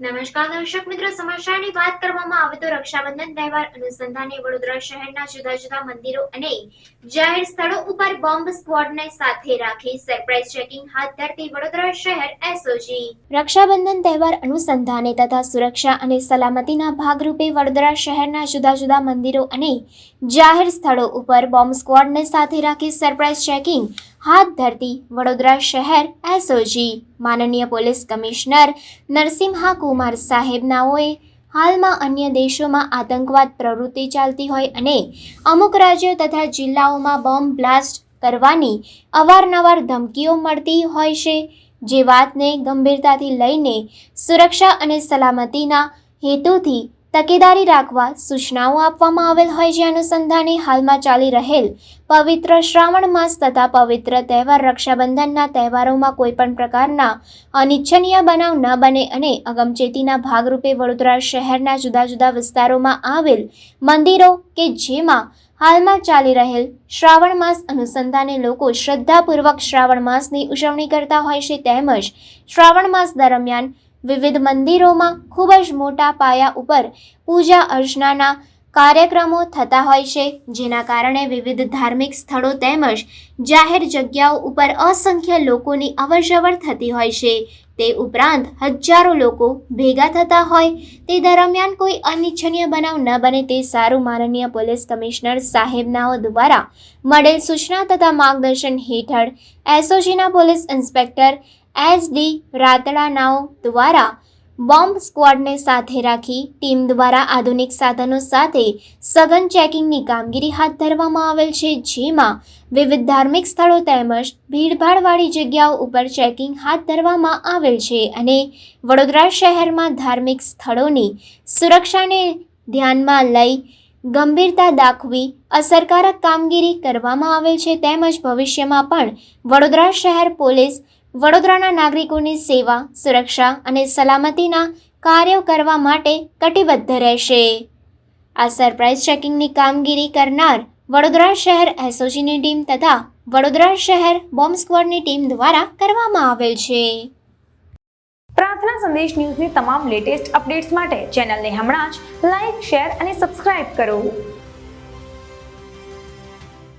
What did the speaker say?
નમસ્કાર દર્શક મિત્રો, સમાચારની વાત કરવામાં આવે તો રક્ષાબંધન તહેવાર અનુસંધાને વડોદરા શહેરના જુદા જુદા મંદિરો અને જાહેર સ્થળો ઉપર બોમ્બ સ્ક્વોડને સાથે રાખી સરપ્રાઇઝ ચેકિંગ હાથ ધરતી વડોદરા શહેર એસઓજી। રક્ષાબંધન તહેવાર અનુસંધાને તથા સુરક્ષા અને સલામતીના ભાગરૂપે વડોદરા શહેરના જુદા જુદા મંદિરો અને જાહેર સ્થળો ઉપર બોમ્બ સ્ક્વોડને સાથે રાખી સરપ્રાઇઝ ચેકિંગ હાથ ધરતી વડોદરા શહેર એસઓજી। માનનીય પોલીસ કમિશનર નરસિમ્હા કુમાર સાહેબ નાઓએ હાલમાં અન્ય દેશોમાં આતંકવાદ પ્રવૃત્તિ ચાલતી હોય અને અમુક રાજ્યો તથા જિલ્લાઓમાં બોમ્બ બ્લાસ્ટ કરવાની અવારનવાર ધમકીઓ મળતી હોય છે, જે વાતને ગંભીરતાથી લઈને સુરક્ષા અને સલામતીના હેતુથી તકેદારી રાખવા સૂચનાઓ આપવામાં આવેલ હોય, જે અનુસંધાને હાલમાં ચાલી રહેલ પવિત્ર શ્રાવણ માસ તથા પવિત્ર તહેવાર રક્ષાબંધનના તહેવારોમાં કોઈપણ પ્રકારના અનિચ્છનીય બનાવ ન બને અને અગમચેતીના ભાગરૂપે વડોદરા શહેરના જુદા જુદા વિસ્તારોમાં આવેલ મંદિરો કે જેમાં હાલમાં ચાલી રહેલ શ્રાવણ માસ અનુસંધાને લોકો શ્રદ્ધાપૂર્વક શ્રાવણ માસની ઉજવણી કરતા હોય છે, તેમજ શ્રાવણ માસ દરમિયાન વિવિધ મંદિરોમાં ખૂબ જ મોટા પાયા ઉપર પૂજા અર્ચનાના કાર્યક્રમો થતા હોય છે, જેના કારણે વિવિધ ધાર્મિક સ્થળો તેમજ જાહેર જગ્યાઓ ઉપર અસંખ્ય લોકોની અવરજવર થતી હોય છે। તે ઉપરાંત હજારો લોકો ભેગા થતા હોય તે દરમિયાન કોઈ અનિચ્છનીય બનાવ ન બને તે સારું માનનીય પોલીસ કમિશનર સાહેબનાઓ દ્વારા મળેલ સૂચના તથા માર્ગદર્શન હેઠળ એસઓજીના પોલીસ ઇન્સ્પેક્ટર એસ.ડી. રાતડાનાઓ દ્વારા બોમ્બ સ્ક્વોડને સાથે રાખી ટીમ દ્વારા આધુનિક સાધનો સાથે સઘન ચેકિંગની કામગીરી હાથ ધરવામાં આવેલ છે, જેમાં વિવિધ ધાર્મિક સ્થળો તેમજ ભીડભાડવાળી જગ્યાઓ ઉપર ચેકિંગ હાથ ધરવામાં આવેલ છે અને વડોદરા શહેરમાં ધાર્મિક સ્થળોની સુરક્ષાને ધ્યાનમાં લઈ ગંભીરતા દાખવી અસરકારક કામગીરી કરવામાં આવેલ છે, તેમજ ભવિષ્યમાં પણ વડોદરા શહેર પોલીસ વડોદરાના નાગરિકોની સેવા, સુરક્ષા અને સલામતીના કાર્યો કરવા માટે કટિબદ્ધ રહેશે। આ સરપ્રાઇઝ ચેકિંગની કામગીરી કરનાર વડોદરા શહેર એસઓજીની ટીમ તથા વડોદરા શહેર બોમ્બ સ્ક્વોડની ટીમ દ્વારા કરવામાં આવેલ છે। પ્રાર્થના સંદેશ ન્યૂઝની તમામ લેટેસ્ટ અપડેટ્સ માટે ચેનલને હમણાં જ લાઇક, શેર અને સબસ્ક્રાઇબ કરો।